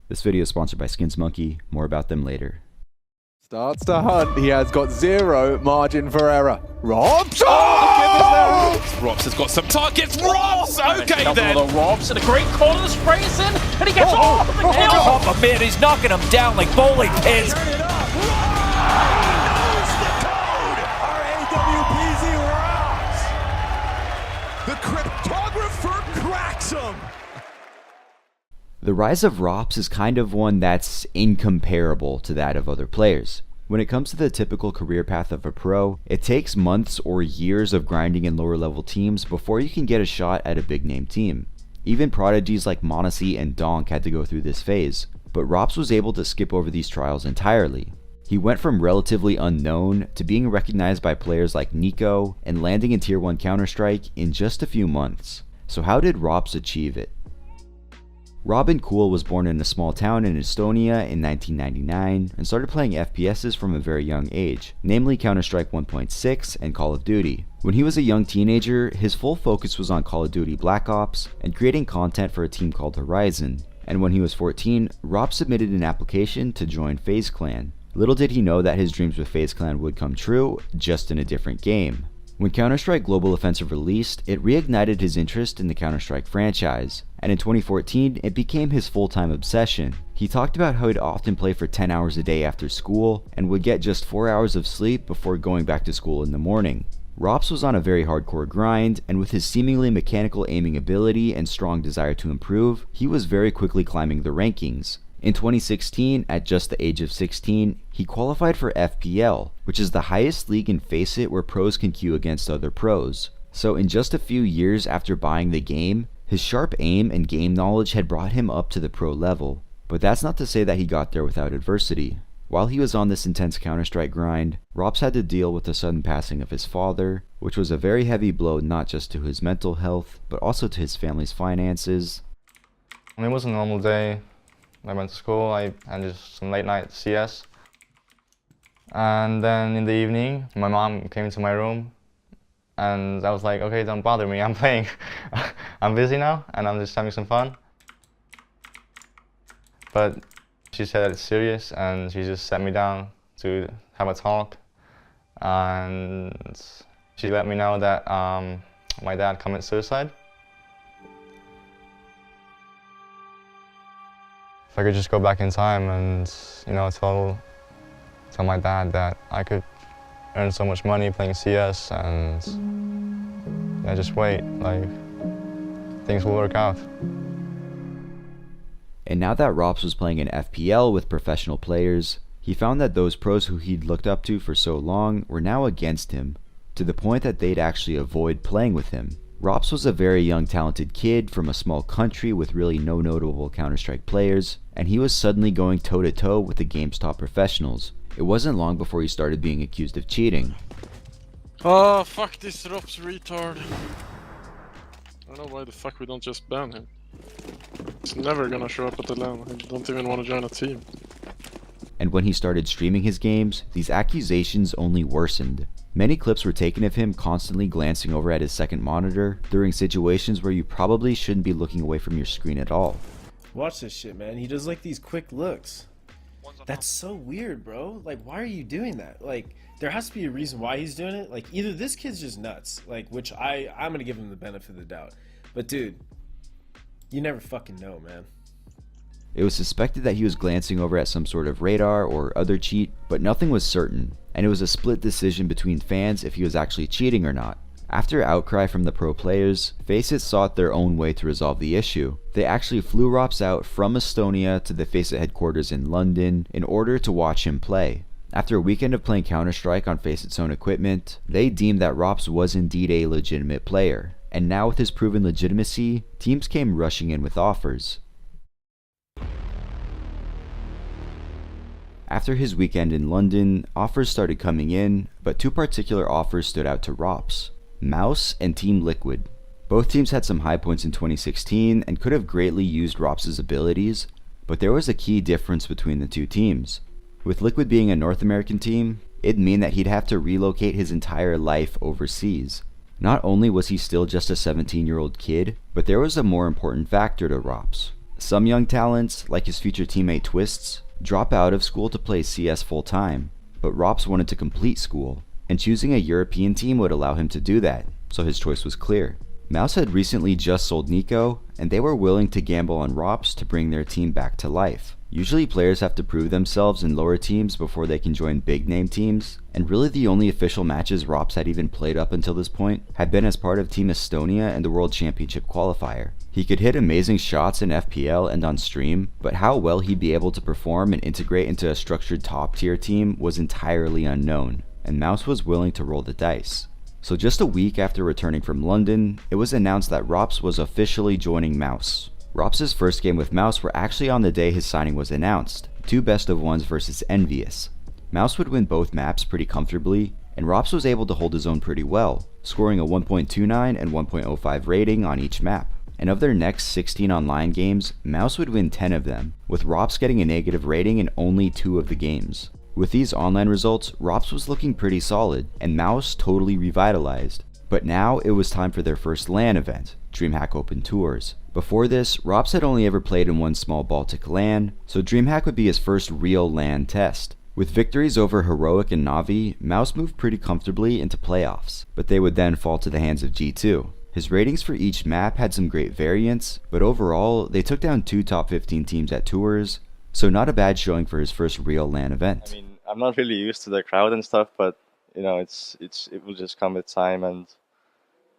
This video is sponsored by Skins Monkey. More about them later. Starts to hunt. He has got zero margin for error. Ropz! Oh! Ropz has got some targets. Ropz! Okay then. Ropz and a great corner sprays in, and he gets off the kill. Oh man, he's knocking him down like bowling pins. The cryptographer cracks him. The rise of Ropz is kind of one that's incomparable to that of other players. When it comes to the typical career path of a pro, it takes months or years of grinding in lower level teams before you can get a shot at a big name team. Even prodigies like m0NESY and Donk had to go through this phase, but Ropz was able to skip over these trials entirely. He went from relatively unknown to being recognized by players like Nico and landing in Tier 1 Counter-Strike in just a few months. So how did Ropz achieve it? Kool was born in a small town in Estonia in 1999 and started playing FPSs from a very young age, namely Counter-Strike 1.6 and Call of Duty. When he was a young teenager, his full focus was on Call of Duty Black Ops and creating content for a team called Horizon. And when he was 14, Ropz submitted an application to join FaZe Clan. Little did he know that his dreams with FaZe Clan would come true, just in a different game. When Counter-Strike Global Offensive released, it reignited his interest in the Counter-Strike franchise, and in 2014, it became his full-time obsession. He talked about how he'd often play for 10 hours a day after school, and would get just 4 hours of sleep before going back to school in the morning. Ropz was on a very hardcore grind, and with his seemingly mechanical aiming ability and strong desire to improve, he was very quickly climbing the rankings. In 2016, at just the age of 16, he qualified for FPL, which is the highest league in FACEIT where pros can queue against other pros. So in just a few years after buying the game, his sharp aim and game knowledge had brought him up to the pro level. But that's not to say that he got there without adversity. While he was on this intense Counter-Strike grind, Ropz had to deal with the sudden passing of his father, which was a very heavy blow not just to his mental health, but also to his family's finances. It was a normal day. I went to school, I had just some late night CS. And then in the evening, my mom came into my room and I was like, okay, don't bother me, I'm playing. I'm busy now and I'm just having some fun. But she said that it's serious and she just sat me down to have a talk. And she let me know that my dad committed suicide. If I could just go back in time and, you know, tell my dad that I could earn so much money playing CS and, you know, just wait, like, things will work out. And now that Ropz was playing in FPL with professional players, he found that those pros who he'd looked up to for so long were now against him, to the point that they'd actually avoid playing with him. Ropz was a very young talented kid from a small country with really no notable Counter-Strike players, and he was suddenly going toe-to-toe with the game's top professionals. It wasn't long before he started being accused of cheating. Oh, fuck this Ropz retard. I don't know why the fuck we don't just ban him. He's never gonna show up at the LAN. I don't even want to join a team. And when he started streaming his games, these accusations only worsened. Many clips were taken of him constantly glancing over at his second monitor during situations where you probably shouldn't be looking away from your screen at all. Watch this shit, man. He does like these quick looks. That's so weird, bro. Like, why are you doing that? Like, there has to be a reason why he's doing it. Like, either this kid's just nuts, like, which I'm gonna give him the benefit of the doubt. But dude, you never fucking know, man. It was suspected that he was glancing over at some sort of radar or other cheat, but nothing was certain, and it was a split decision between fans if he was actually cheating or not. After outcry from the pro players, FACEIT sought their own way to resolve the issue. They actually flew Ropz out from Estonia to the FACEIT headquarters in London in order to watch him play. After a weekend of playing Counter-Strike on FACEIT's own equipment, they deemed that Ropz was indeed a legitimate player, and now with his proven legitimacy, teams came rushing in with offers. After his weekend in London, offers started coming in, but two particular offers stood out to Ropz: MOUZ and Team Liquid. Both teams had some high points in 2016 and could have greatly used Ropz's abilities, but there was a key difference between the two teams. With Liquid being a North American team, it'd mean that he'd have to relocate his entire life overseas. Not only was he still just a 17-year-old kid, but there was a more important factor to Ropz. Some young talents, like his future teammate Twists, drop out of school to play CS full time, but Ropz wanted to complete school, and choosing a European team would allow him to do that, so his choice was clear. MOUZ had recently just sold Nico, and they were willing to gamble on Ropz to bring their team back to life. Usually players have to prove themselves in lower teams before they can join big name teams, and really the only official matches Ropz had even played up until this point had been as part of Team Estonia in the World Championship qualifier. He could hit amazing shots in FPL and on stream, but how well he'd be able to perform and integrate into a structured top tier team was entirely unknown, and MOUZ was willing to roll the dice. So just a week after returning from London, it was announced that Ropz was officially joining MOUZ. Ropz' first game with MOUZ were actually on the day his signing was announced, 2 best of 1s versus Envious. MOUZ would win both maps pretty comfortably, and Ropz was able to hold his own pretty well, scoring a 1.29 and 1.05 rating on each map. And of their next 16 online games, MOUZ would win 10 of them, with Ropz getting a negative rating in only 2 of the games. With these online results, Ropz was looking pretty solid, and MOUZ totally revitalized. But now it was time for their first LAN event, DreamHack Open Tours. Before this, Ropz had only ever played in one small Baltic LAN, so DreamHack would be his first real LAN test. With victories over Heroic and Na'Vi, MOUZ moved pretty comfortably into playoffs, but they would then fall to the hands of G2. His ratings for each map had some great variance, but overall, they took down 2 top 15 teams at Tours, so not a bad showing for his first real LAN event. I mean, I'm not really used to the crowd and stuff, but you know, it will just come with time, and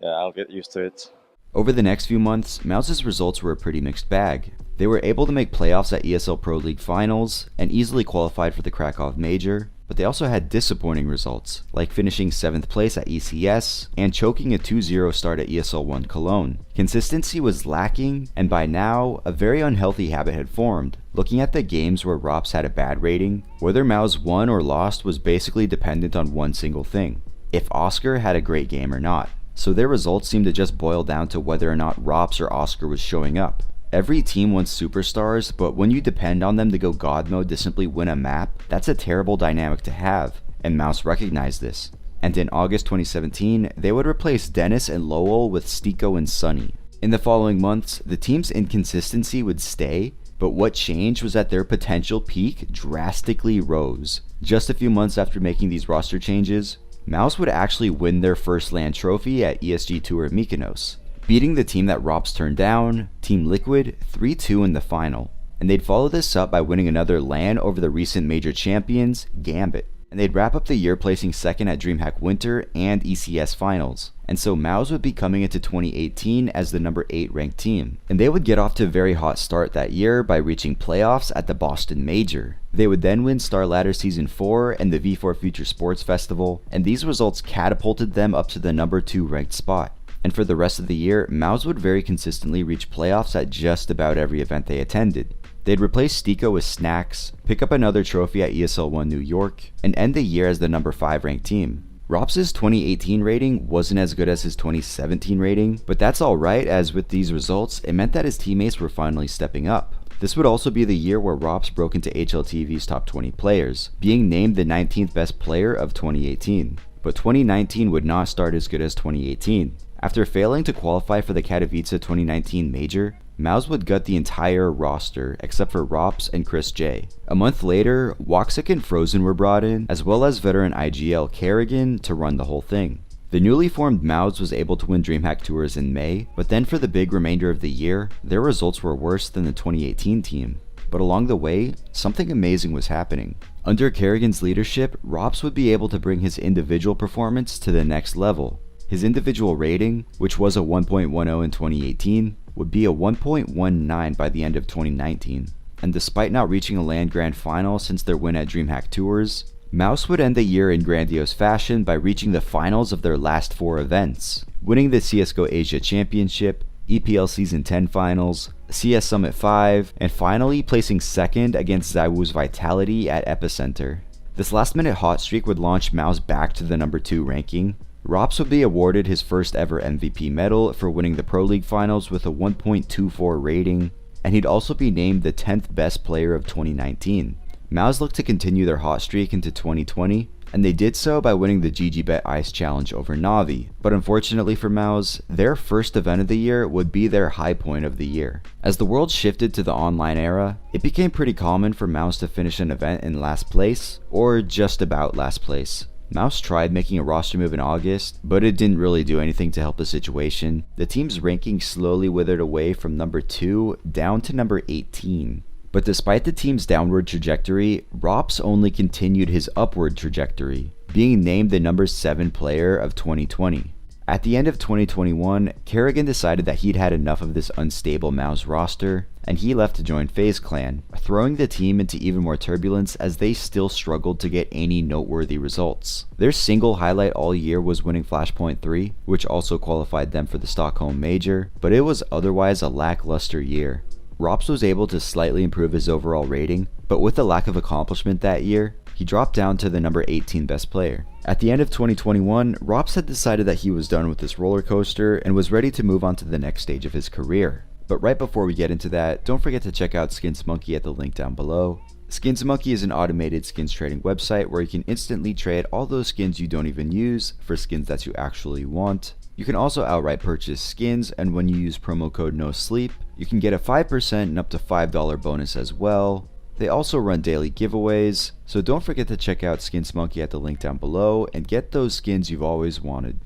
yeah, I'll get used to it. Over the next few months, MOUZ's results were a pretty mixed bag. They were able to make playoffs at ESL Pro League Finals and easily qualified for the Krakow Major, but they also had disappointing results, like finishing 7th place at ECS and choking a 2-0 start at ESL 1 Cologne. Consistency was lacking, and by now, a very unhealthy habit had formed. Looking at the games where Ropz had a bad rating, whether MOUZ won or lost was basically dependent on one single thing: if Oscar had a great game or not. So their results seemed to just boil down to whether or not Ropz or Oscar was showing up. Every team wants superstars, but when you depend on them to go God mode to simply win a map, that's a terrible dynamic to have, and MOUZ recognized this. And in August 2017, they would replace Dennis and Lowell with Stiko and Sunny. In the following months, the team's inconsistency would stay, but what changed was that their potential peak drastically rose. Just a few months after making these roster changes, MOUZ would actually win their first LAN trophy at ESG Tour Mykonos, beating the team that Ropz turned down, Team Liquid, 3-2 in the final. And they'd follow this up by winning another LAN over the recent major champions, Gambit. And they'd wrap up the year placing 2nd at DreamHack Winter and ECS Finals. And so MOUZ would be coming into 2018 as the number 8 ranked team. And they would get off to a very hot start that year by reaching playoffs at the Boston Major. They would then win Star Ladder Season 4 and the V4 Future Sports Festival, and these results catapulted them up to the number 2 ranked spot. And for the rest of the year, MOUZ would very consistently reach playoffs at just about every event they attended. They'd replace Stiko with Snacks, pick up another trophy at ESL 1 New York, and end the year as the number 5 ranked team. Ropz' 2018 rating wasn't as good as his 2017 rating, but that's alright, as with these results, it meant that his teammates were finally stepping up. This would also be the year where Ropz broke into HLTV's top 20 players, being named the 19th best player of 2018. But 2019 would not start as good as 2018. After failing to qualify for the Katowice 2019 Major, MOUZ would gut the entire roster except for Ropz and Chris J. A month later, Woxic and Frozen were brought in, as well as veteran IGL Kerrigan to run the whole thing. The newly formed MOUZ was able to win DreamHack Tours in May, but then for the big remainder of the year, their results were worse than the 2018 team. But along the way, something amazing was happening. Under Kerrigan's leadership, Ropz would be able to bring his individual performance to the next level. His individual rating, which was a 1.10 in 2018, would be a 1.19 by the end of 2019. And despite not reaching a LAN Grand Final since their win at DreamHack Tours, MOUZ would end the year in grandiose fashion by reaching the finals of their last 4 events, winning the CSGO Asia Championship, EPL Season 10 Finals, CS Summit 5, and finally placing 2nd against ZywOo's Vitality at Epicenter. This last-minute hot streak would launch MOUZ back to the number 2 ranking. Ropz would be awarded his first ever MVP medal for winning the Pro League Finals with a 1.24 rating, and he'd also be named the 10th best player of 2019. MOUZ looked to continue their hot streak into 2020, and they did so by winning the GGBet Ice Challenge over Na'Vi. But unfortunately for MOUZ, their first event of the year would be their high point of the year. As the world shifted to the online era, it became pretty common for MOUZ to finish an event in last place, or just about last place. MOUZ tried making a roster move in August, but it didn't really do anything to help the situation. The team's ranking slowly withered away from number 2 down to number 18. But despite the team's downward trajectory, Ropz only continued his upward trajectory, being named the number 7 player of 2020. At the end of 2021, Kerrigan decided that he'd had enough of this unstable MOUZ roster, and he left to join FaZe Clan, throwing the team into even more turbulence as they still struggled to get any noteworthy results. Their single highlight all year was winning Flashpoint 3, which also qualified them for the Stockholm Major, but it was otherwise a lackluster year. Ropz was able to slightly improve his overall rating, but with the lack of accomplishment that year, he dropped down to the number 18 best player. At the end of 2021, Ropz had decided that he was done with this roller coaster and was ready to move on to the next stage of his career. But right before we get into that, don't forget to check out Skins Monkey at the link down below. Skins Monkey is an automated skins trading website where you can instantly trade all those skins you don't even use for skins that you actually want. You can also outright purchase skins, and when you use promo code NOSLEEP, you can get a 5% and up to $5 bonus as well. They also run daily giveaways, so don't forget to check out Skins Monkey at the link down below and get those skins you've always wanted.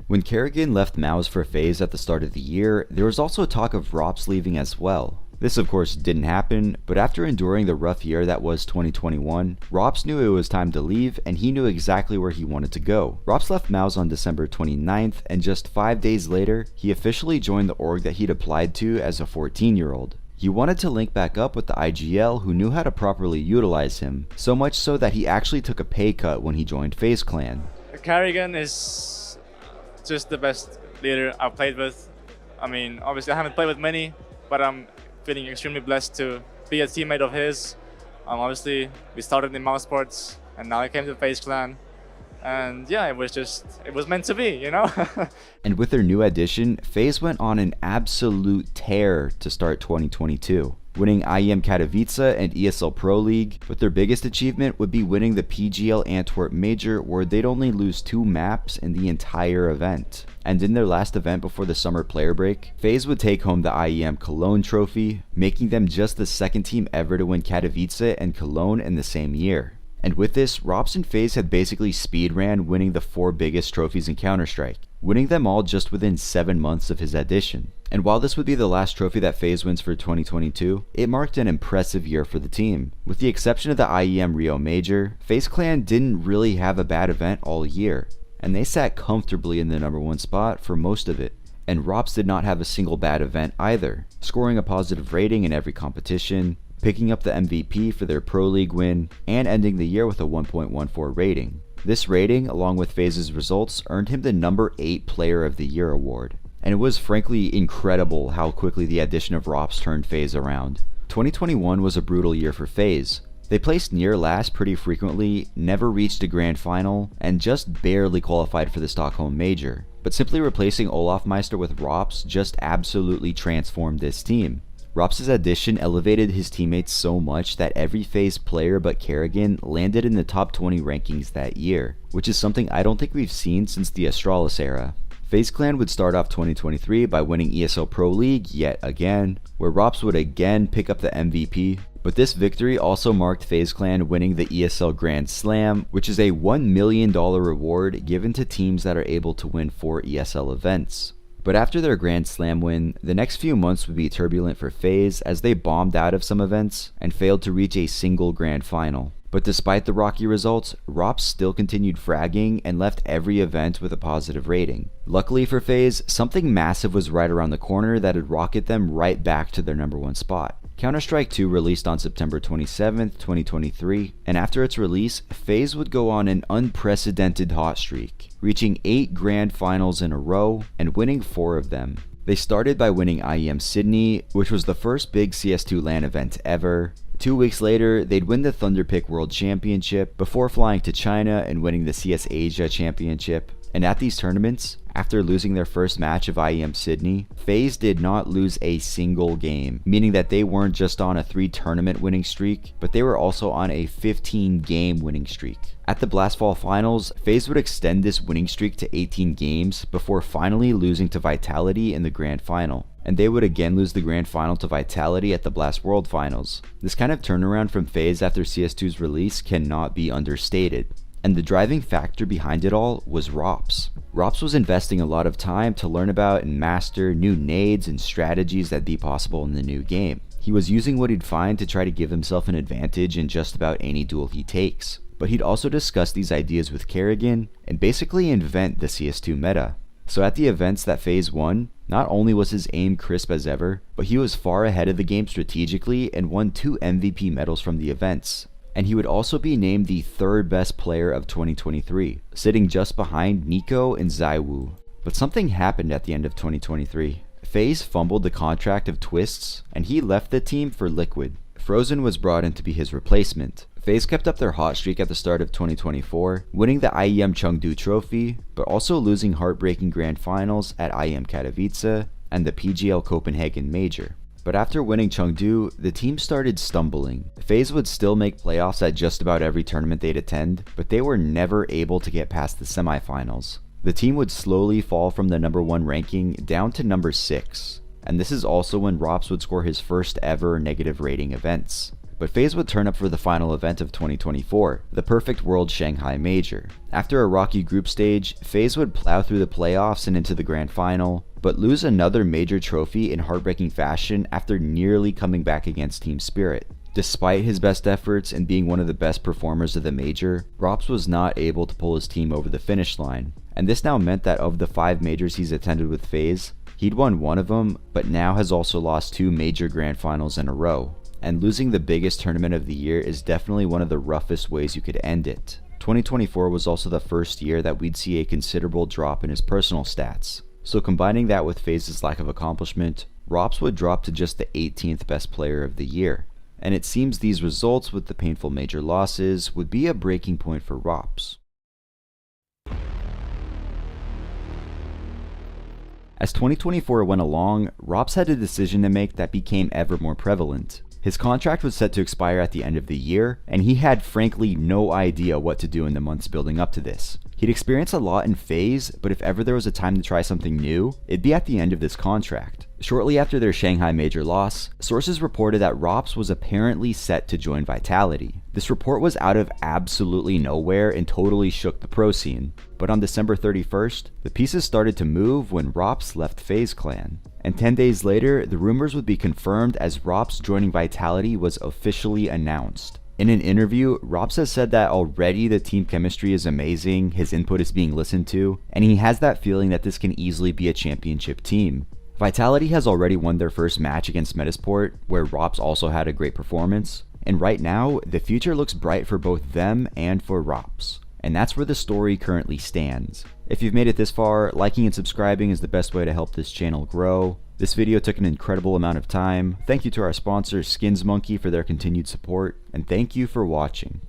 When Kerrigan left MOUZ for FaZe at the start of the year, there was also talk of Ropz leaving as well. This of course didn't happen, but after enduring the rough year that was 2021, Ropz knew it was time to leave and he knew exactly where he wanted to go. Ropz left MOUZ on December 29th, and just 5 days later, he officially joined the org that he'd applied to as a 14-year-old. He wanted to link back up with the IGL who knew how to properly utilize him, so much so that he actually took a pay cut when he joined FaZe Clan. Kerrigan is just the best leader I've played with. I mean, obviously I haven't played with many, but I'm feeling extremely blessed to be a teammate of his. Obviously, we started in MOUZ Sports, and now I came to FaZe Clan. And yeah, it was meant to be, you know? And with their new addition, FaZe went on an absolute tear to start 2022. Winning IEM Katowice and ESL Pro League, but their biggest achievement would be winning the PGL Antwerp Major, where they'd only lose 2 maps in the entire event. And in their last event before the summer player break, FaZe would take home the IEM Cologne trophy, making them just the second team ever to win Katowice and Cologne in the same year. And with this, Ropz and FaZe had basically speedran winning the 4 biggest trophies in Counter-Strike, winning them all just within 7 months of his addition. And while this would be the last trophy that FaZe wins for 2022, it marked an impressive year for the team. With the exception of the IEM Rio Major, FaZe Clan didn't really have a bad event all year, and they sat comfortably in the number 1 spot for most of it. And Ropz did not have a single bad event either, scoring a positive rating in every competition, picking up the MVP for their Pro League win, and ending the year with a 1.14 rating. This rating, along with FaZe's results, earned him the number 8 Player of the Year award. And it was frankly incredible how quickly the addition of Ropz turned FaZe around. 2021 was a brutal year for FaZe. They placed near last pretty frequently, never reached a grand final, and just barely qualified for the Stockholm Major. But simply replacing Olaf Meister with Ropz just absolutely transformed this team. Ropz's addition elevated his teammates so much that every FaZe player but Kerrigan landed in the top 20 rankings that year, which is something I don't think we've seen since the Astralis era. FaZe Clan would start off 2023 by winning ESL Pro League yet again, where Ropz would again pick up the MVP, but this victory also marked FaZe Clan winning the ESL Grand Slam, which is a $1 million reward given to teams that are able to win 4 ESL events. But after their Grand Slam win, the next few months would be turbulent for FaZe as they bombed out of some events and failed to reach a single grand final. But despite the rocky results, Ropz still continued fragging and left every event with a positive rating. Luckily for FaZe, something massive was right around the corner that would rocket them right back to their number 1 spot. Counter-Strike 2 released on September 27th, 2023, and after its release, FaZe would go on an unprecedented hot streak, reaching 8 grand finals in a row and winning 4 of them. They started by winning IEM Sydney, which was the first big CS2 LAN event ever. 2 weeks later, they'd win the Thunderpick World Championship before flying to China and winning the CS Asia Championship. And at these tournaments, After losing their first match of IEM Sydney, FaZe did not lose a single game, meaning that they weren't just on a 3-tournament winning streak, but they were also on a 15-game winning streak. At the Blastfall Finals, FaZe would extend this winning streak to 18 games before finally losing to Vitality in the Grand Final. And they would again lose the Grand Final to Vitality at the Blast World Finals. This kind of turnaround from FaZe after CS2's release cannot be understated. And the driving factor behind it all was Ropz. Ropz was investing a lot of time to learn about and master new nades and strategies that'd be possible in the new game. He was using what he'd find to try to give himself an advantage in just about any duel he takes. But he'd also discuss these ideas with Kerrigan and basically invent the CS2 meta. So at the events that FaZe won, not only was his aim crisp as ever, but he was far ahead of the game strategically and won 2 MVP medals from the events. And he would also be named the 3rd best player of 2023, sitting just behind Nico and ZywOo. But something happened at the end of 2023. FaZe fumbled the contract of Twists, and he left the team for Liquid. Frozen was brought in to be his replacement. FaZe kept up their hot streak at the start of 2024, winning the IEM Chengdu Trophy, but also losing heartbreaking grand finals at IEM Katowice and the PGL Copenhagen Major. But after winning Chengdu, the team started stumbling. FaZe would still make playoffs at just about every tournament they'd attend, but they were never able to get past the semifinals. The team would slowly fall from the #1 ranking down to number 6, and this is also when Ropz would score his first ever negative rating events. But FaZe would turn up for the final event of 2024, the Perfect World Shanghai Major. After a rocky group stage, FaZe would plow through the playoffs and into the grand final, but lose another major trophy in heartbreaking fashion after nearly coming back against Team Spirit. Despite his best efforts and being one of the best performers of the major, Ropz was not able to pull his team over the finish line. And this now meant that of the 5 majors he's attended with FaZe, he'd won 1 of them, but now has also lost 2 major grand finals in a row. And losing the biggest tournament of the year is definitely one of the roughest ways you could end it. 2024 was also the first year that we'd see a considerable drop in his personal stats. So combining that with FaZe's lack of accomplishment, Ropz would drop to just the 18th best player of the year. And it seems these results with the painful major losses would be a breaking point for Ropz. As 2024 went along, Ropz had a decision to make that became ever more prevalent. His contract was set to expire at the end of the year, and he had frankly no idea what to do in the months building up to this. He'd experienced a lot in FaZe, but if ever there was a time to try something new, it'd be at the end of this contract. Shortly after their Shanghai Major loss, sources reported that Ropz was apparently set to join Vitality. This report was out of absolutely nowhere and totally shook the pro scene. But on December 31st, the pieces started to move when Ropz left FaZe Clan. And 10 days later, the rumors would be confirmed as Ropz joining Vitality was officially announced. In an interview, Ropz has said that already the team chemistry is amazing, his input is being listened to, and he has that feeling that this can easily be a championship team. Vitality has already won their first match against Metasport, where Ropz also had a great performance, and right now, the future looks bright for both them and for Ropz. And that's where the story currently stands. If you've made it this far, liking and subscribing is the best way to help this channel grow. This video took an incredible amount of time. Thank you to our sponsor Skins Monkey for their continued support, and thank you for watching.